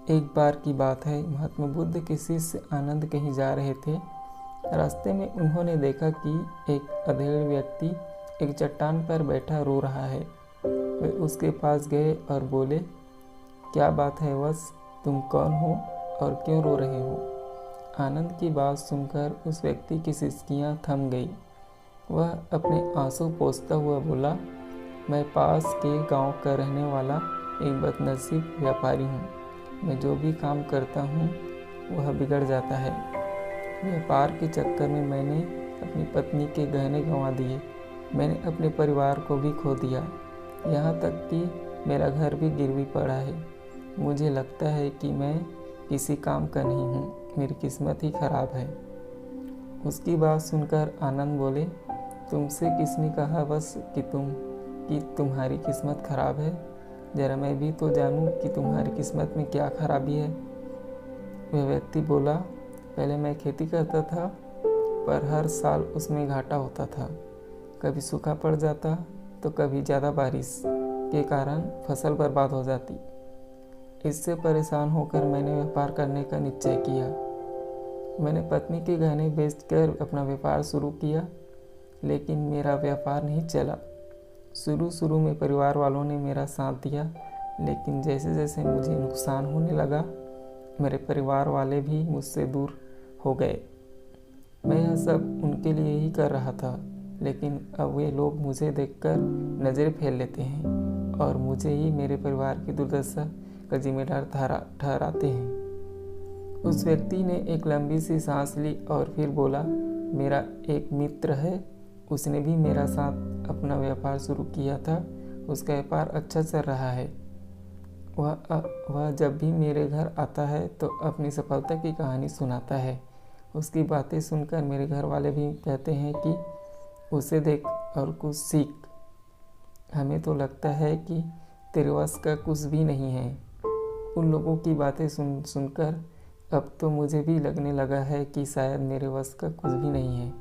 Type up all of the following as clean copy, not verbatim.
एक बार की बात है, महात्मा बुद्ध के शिष्य आनंद कहीं जा रहे थे। रास्ते में उन्होंने देखा कि एक अधेड़ व्यक्ति एक चट्टान पर बैठा रो रहा है। वे उसके पास गए और बोले, क्या बात है वत्स, तुम कौन हो और क्यों रो रहे हो? आनंद की बात सुनकर उस व्यक्ति की सिसकियां थम गई। वह अपने आंसू पोंछता हुआ बोला, मैं पास के गांव का रहने वाला एक बदनसीब व्यापारी हूँ। मैं जो भी काम करता हूँ वह बिगड़ जाता है। व्यापार के चक्कर में मैंने अपनी पत्नी के गहने गंवा दिए। मैंने अपने परिवार को भी खो दिया, यहाँ तक कि मेरा घर भी गिरवी पड़ा है। मुझे लगता है कि मैं किसी काम का नहीं हूँ, मेरी किस्मत ही खराब है। उसकी बात सुनकर आनंद बोले, तुमसे किसने कहा बस कि तुम्हारी किस्मत खराब है? जरा मैं भी तो जानूं कि तुम्हारी किस्मत में क्या खराबी है। वह व्यक्ति बोला, पहले मैं खेती करता था, पर हर साल उसमें घाटा होता था। कभी सूखा पड़ जाता तो कभी ज़्यादा बारिश के कारण फसल बर्बाद हो जाती। इससे परेशान होकर मैंने व्यापार करने का निश्चय किया। मैंने पत्नी के गहने बेचकर अपना व्यापार शुरू किया, लेकिन मेरा व्यापार नहीं चला। शुरू में परिवार वालों ने मेरा साथ दिया, लेकिन जैसे जैसे मुझे नुकसान होने लगा, मेरे परिवार वाले भी मुझसे दूर हो गए। मैं यह सब उनके लिए ही कर रहा था, लेकिन अब वे लोग मुझे देखकर नज़रें फेर लेते हैं और मुझे ही मेरे परिवार की दुर्दशा का जिम्मेदार ठहराते हैं। उस व्यक्ति ने एक लंबी सी सांस ली और फिर बोला, मेरा एक मित्र है, उसने भी मेरा साथ अपना व्यापार शुरू किया था। उसका व्यापार अच्छा चल रहा है। वह जब भी मेरे घर आता है तो अपनी सफलता की कहानी सुनाता है। उसकी बातें सुनकर मेरे घर वाले भी कहते हैं कि उसे देख और कुछ सीख। हमें तो लगता है कि तेरे वश का कुछ भी नहीं है। उन लोगों की बातें सुनकर अब तो मुझे भी लगने लगा है कि शायद मेरे वश का कुछ भी नहीं है।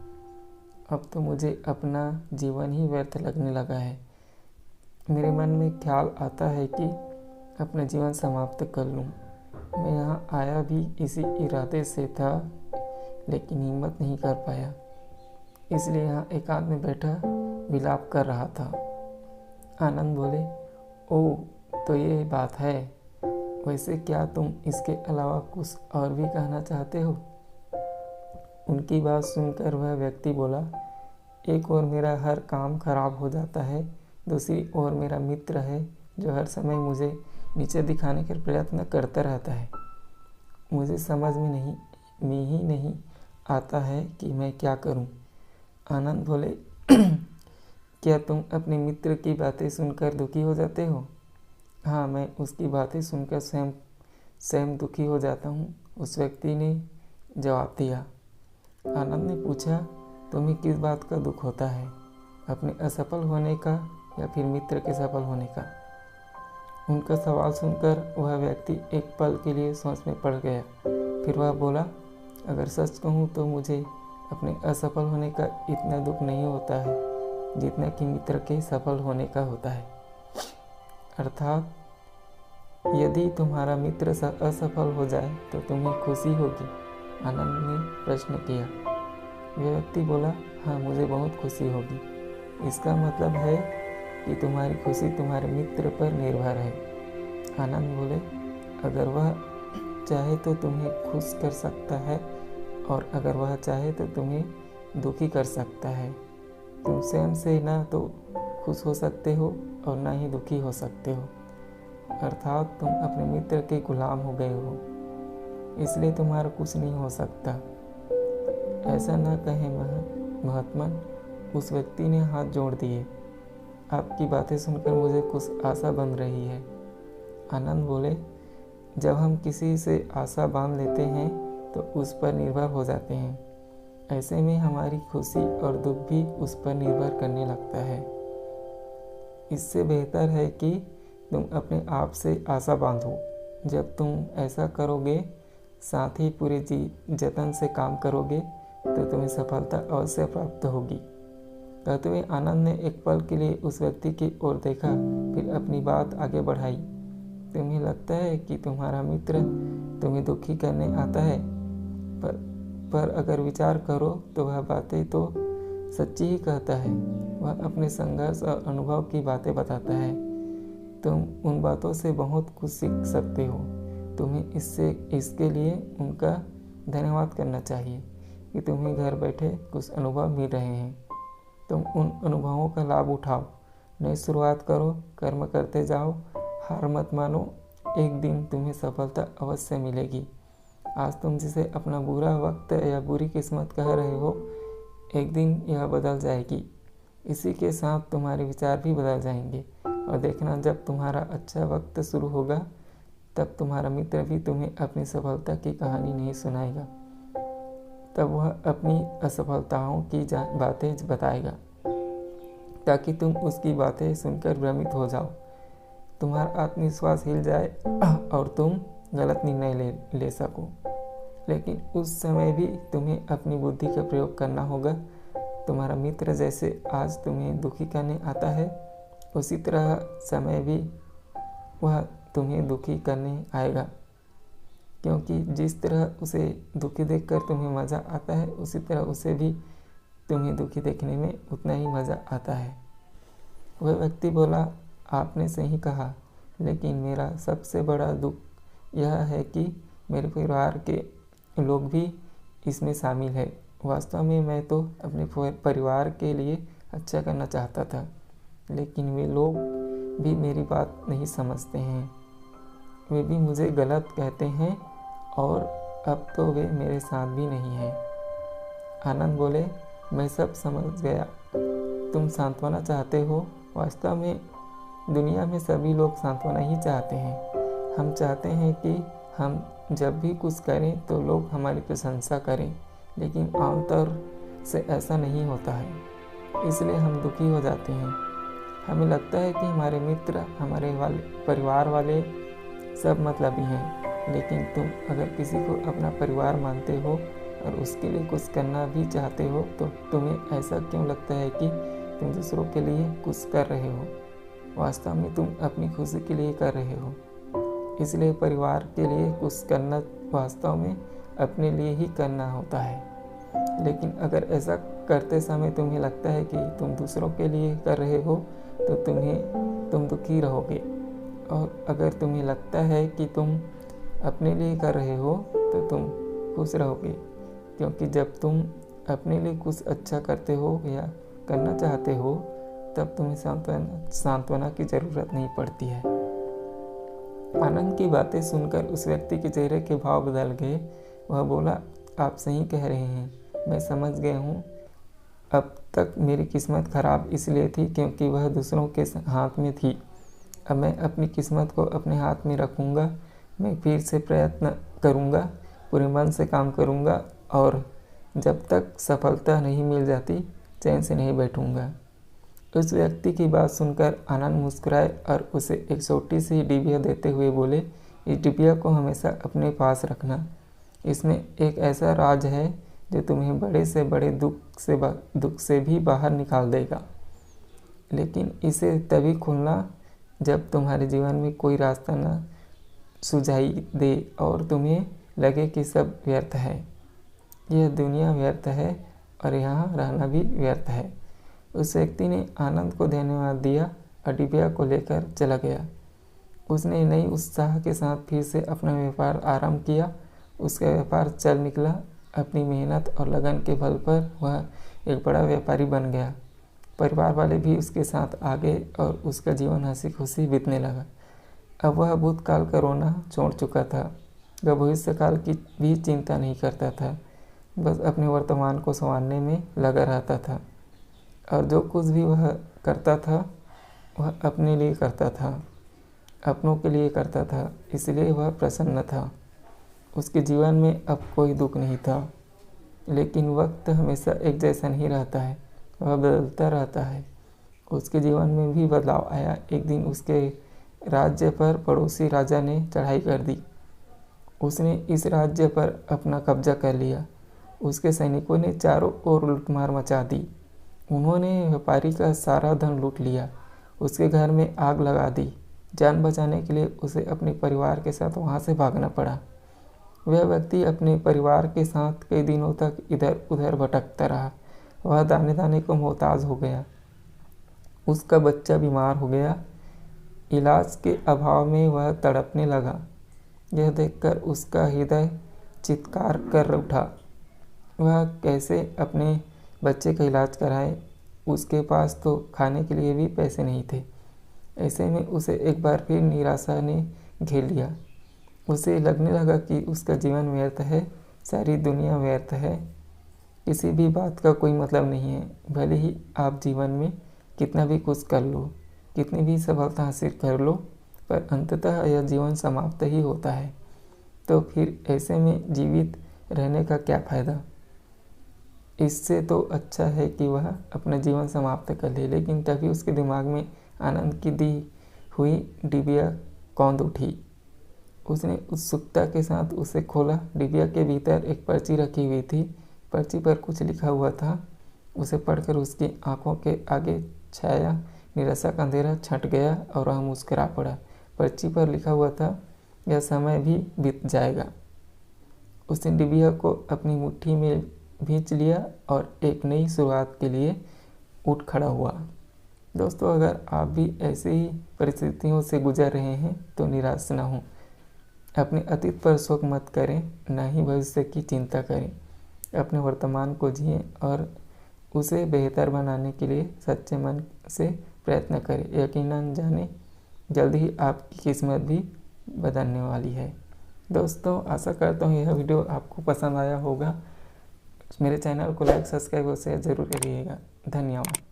अब तो मुझे अपना जीवन ही व्यर्थ लगने लगा है। मेरे मन में ख्याल आता है कि अपना जीवन समाप्त कर लूं। मैं यहाँ आया भी इसी इरादे से था, लेकिन हिम्मत नहीं कर पाया, इसलिए यहाँ एकांत में बैठा विलाप कर रहा था। आनंद बोले, ओह, तो ये बात है। वैसे क्या तुम इसके अलावा कुछ और भी कहना चाहते हो? उनकी बात सुनकर वह व्यक्ति बोला, एक और मेरा हर काम खराब हो जाता है, दूसरी ओर मेरा मित्र है जो हर समय मुझे नीचे दिखाने का प्रयत्न करता रहता है। मुझे समझ में ही नहीं आता है कि मैं क्या करूं। आनंद बोले, क्या तुम अपने मित्र की बातें सुनकर दुखी हो जाते हो? हाँ, मैं उसकी बातें सुनकर स्वयं दुखी हो जाता हूँ, उस व्यक्ति ने जवाब दिया। आनंद ने पूछा, तुम्हें किस बात का दुख होता है, अपने असफल होने का या फिर मित्र के सफल होने का? उनका सवाल सुनकर वह व्यक्ति एक पल के लिए सोच में पड़ गया। फिर वह बोला, अगर सच कहूँ तो मुझे अपने असफल होने का इतना दुख नहीं होता है जितना कि मित्र के सफल होने का होता है। अर्थात यदि तुम्हारा मित्र असफल हो जाए तो तुम्हें खुशी होगी? आनंद ने प्रश्न किया। वह व्यक्ति बोला, हाँ, मुझे बहुत खुशी होगी। इसका मतलब है कि तुम्हारी खुशी तुम्हारे मित्र पर निर्भर है। आनंद बोले, अगर वह चाहे तो तुम्हें खुश कर सकता है और अगर वह चाहे तो तुम्हें दुखी कर सकता है। तुम स्वयं से ना तो खुश हो सकते हो और ना ही दुखी हो सकते हो। अर्थात तुम अपने मित्र के गुलाम हो गए हो, इसलिए तुम्हारा कुछ नहीं हो सकता। ऐसा न कहें महात्मन, उस व्यक्ति ने हाथ जोड़ दिए। आपकी बातें सुनकर मुझे कुछ आशा बन रही है। आनंद बोले, जब हम किसी से आशा बांध लेते हैं तो उस पर निर्भर हो जाते हैं। ऐसे में हमारी खुशी और दुख भी उस पर निर्भर करने लगता है। इससे बेहतर है कि तुम अपने आप से आशा बांधो। जब तुम ऐसा करोगे, साथ ही पूरे जतन से काम करोगे, तो तुम्हें सफलता अवश्य प्राप्त होगी। कहते हुए आनंद ने एक पल के लिए उस व्यक्ति की ओर देखा, फिर अपनी बात आगे बढ़ाई। तुम्हें लगता है कि तुम्हारा मित्र तुम्हें दुखी करने आता है, पर अगर विचार करो तो वह बातें तो सच्ची ही कहता है। वह अपने संघर्ष और अनुभव की बातें बताता है। तुम उन बातों से बहुत कुछ सीख सकते हो। तुम्हें इसके लिए उनका धन्यवाद करना चाहिए कि तुम्हें घर बैठे कुछ अनुभव मिल रहे हैं। तुम उन अनुभवों का लाभ उठाओ, नई शुरुआत करो, कर्म करते जाओ, हार मत मानो। एक दिन तुम्हें सफलता अवश्य मिलेगी। आज तुम जिसे अपना बुरा वक्त या बुरी किस्मत कह रहे हो, एक दिन यह बदल जाएगी। इसी के साथ तुम्हारे विचार भी बदल जाएंगे और देखना, जब तुम्हारा अच्छा वक्त शुरू होगा तब तुम्हारा मित्र भी तुम्हें अपनी सफलता की कहानी नहीं सुनाएगा। तब वह अपनी असफलताओं की बातें बताएगा ताकि तुम उसकी बातें सुनकर भ्रमित हो जाओ, तुम्हारा आत्मविश्वास हिल जाए और तुम गलत निर्णय ले सको। लेकिन उस समय भी तुम्हें अपनी बुद्धि का प्रयोग करना होगा। तुम्हारा मित्र जैसे आज तुम्हें दुखी करने आता है, उसी तरह समय भी वह तुम्हें दुखी करने आएगा, क्योंकि जिस तरह उसे दुखी देखकर तुम्हें मज़ा आता है, उसी तरह उसे भी तुम्हें दुखी देखने में उतना ही मज़ा आता है। वह व्यक्ति बोला, आपने सही कहा, लेकिन मेरा सबसे बड़ा दुख यह है कि मेरे परिवार के लोग भी इसमें शामिल है। वास्तव में मैं तो अपने परिवार के लिए अच्छा करना चाहता था, लेकिन वे लोग भी मेरी बात नहीं समझते हैं। वे भी मुझे गलत कहते हैं और अब तो वे मेरे साथ भी नहीं हैं। आनंद बोले, मैं सब समझ गया। तुम सांत्वना चाहते हो। वास्तव में दुनिया में सभी लोग सांत्वना ही चाहते हैं। हम चाहते हैं कि हम जब भी कुछ करें तो लोग हमारी प्रशंसा करें, लेकिन आमतौर से ऐसा नहीं होता है। इसलिए हम दुखी हो जाते हैं। हमें लगता है कि हमारे मित्र, हमारे परिवार वाले सब मतलबी हैं, लेकिन तुम अगर किसी को अपना परिवार मानते हो और उसके लिए कुछ करना भी चाहते हो, तो तुम्हें ऐसा क्यों लगता है कि तुम दूसरों के लिए कुछ कर रहे हो? वास्तव में तुम अपनी खुशी के लिए कर रहे हो। इसलिए परिवार के लिए कुछ करना वास्तव में अपने लिए ही करना होता है। लेकिन अगर ऐसा करते समय तुम्हें लगता है कि तुम दूसरों के लिए कर रहे हो, तो तुम दुखी रहोगे। और अगर तुम्हें लगता है कि तुम अपने लिए कर रहे हो, तो तुम खुश रहोगे, क्योंकि जब तुम अपने लिए कुछ अच्छा करते हो या करना चाहते हो, तब तुम्हें सांत्वना की ज़रूरत नहीं पड़ती है। आनंद की बातें सुनकर उस व्यक्ति के चेहरे के भाव बदल गए। वह बोला, आप सही कह रहे हैं, मैं समझ गया हूँ। अब तक मेरी किस्मत खराब इसलिए थी क्योंकि वह दूसरों के हाथ में थी। अब मैं अपनी किस्मत को अपने हाथ में रखूँगा। मैं फिर से प्रयत्न करूँगा, पूरे मन से काम करूँगा और जब तक सफलता नहीं मिल जाती चैन से नहीं बैठूँगा। उस व्यक्ति की बात सुनकर आनंद मुस्कुराए और उसे एक छोटी सी डिबिया देते हुए बोले, इस डिबिया को हमेशा अपने पास रखना। इसमें एक ऐसा राज है जो तुम्हें बड़े से बड़े दुख से भी बाहर निकाल देगा। लेकिन इसे तभी खोलना जब तुम्हारे जीवन में कोई रास्ता न सुझाई दे और तुम्हें लगे कि सब व्यर्थ है। यह दुनिया व्यर्थ है और यहाँ रहना भी व्यर्थ है। उस व्यक्ति ने आनंद को धन्यवाद दिया और डिबिया को लेकर चला गया। उसने नई उत्साह के साथ फिर से अपना व्यापार आरंभ किया। उसका व्यापार चल निकला। अपनी मेहनत और लगन के बल पर वह एक बड़ा व्यापारी बन गया। परिवार वाले भी उसके साथ आ गए और उसका जीवन हंसी खुशी बीतने लगा। अब वह भूतकाल का रोना छोड़ चुका था। वह भविष्यकाल की भी चिंता नहीं करता था, बस अपने वर्तमान को संवारने में लगा रहता था। और जो कुछ भी वह करता था वह अपने लिए करता था, अपनों के लिए करता था, इसलिए वह प्रसन्न था। उसके जीवन में अब कोई दुख नहीं था। लेकिन वक्त हमेशा एक जैसा नहीं रहता है, वह बदलता रहता है। उसके जीवन में भी बदलाव आया। एक दिन उसके राज्य पर पड़ोसी राजा ने चढ़ाई कर दी। उसने इस राज्य पर अपना कब्जा कर लिया। उसके सैनिकों ने चारों ओर लूटमार मचा दी। उन्होंने व्यापारी का सारा धन लूट लिया। उसके घर में आग लगा दी, जान बचाने के लिए उसे अपने परिवार के साथ वहाँ से भागना पड़ा। वह व्यक्ति अपने परिवार के साथ कई दिनों तक इधर उधर भटकता रहा। वह दाने दाने को मोहताज हो गया। उसका बच्चा बीमार हो गया। इलाज के अभाव में वह तड़पने लगा। यह देखकर उसका हृदय चित्कार कर उठा। वह कैसे अपने बच्चे का इलाज कराए? उसके पास तो खाने के लिए भी पैसे नहीं थे। ऐसे में उसे एक बार फिर निराशा ने घेर लिया। उसे लगने लगा कि उसका जीवन व्यर्थ है, सारी दुनिया व्यर्थ है, किसी भी बात का कोई मतलब नहीं है। भले ही आप जीवन में कितना भी कुछ कर लो, कितनी भी सफलता हासिल कर लो, पर अंततः यह जीवन समाप्त ही होता है। तो फिर ऐसे में जीवित रहने का क्या फ़ायदा? इससे तो अच्छा है कि वह अपना जीवन समाप्त कर ले। लेकिन तभी उसके दिमाग में आनंद की दी हुई डिबिया कौंध उठी। उसने उत्सुकता के साथ उसे खोला। डिबिया के भीतर एक पर्ची रखी हुई थी। पर्ची पर कुछ लिखा हुआ था। उसे पढ़कर उसकी आंखों के आगे छाया निराशा का अंधेरा छंट गया और वह मुस्कुरा पड़ा। पर्ची पर लिखा हुआ था, यह समय भी बीत जाएगा। उसने डिबिया को अपनी मुट्ठी में भींच लिया और एक नई शुरुआत के लिए उठ खड़ा हुआ। दोस्तों, अगर आप भी ऐसे ही परिस्थितियों से गुजर रहे हैं तो निराश न हों। अपने अतीत पर शोक मत करें, न ही भविष्य की चिंता करें। अपने वर्तमान को जिएं और उसे बेहतर बनाने के लिए सच्चे मन से प्रयत्न करें। यकीनन जाने जल्द ही आपकी किस्मत भी बदलने वाली है। दोस्तों, आशा करता हूँ यह वीडियो आपको पसंद आया होगा। मेरे चैनल को लाइक, सब्सक्राइब और शेयर जरूर करिएगा। धन्यवाद।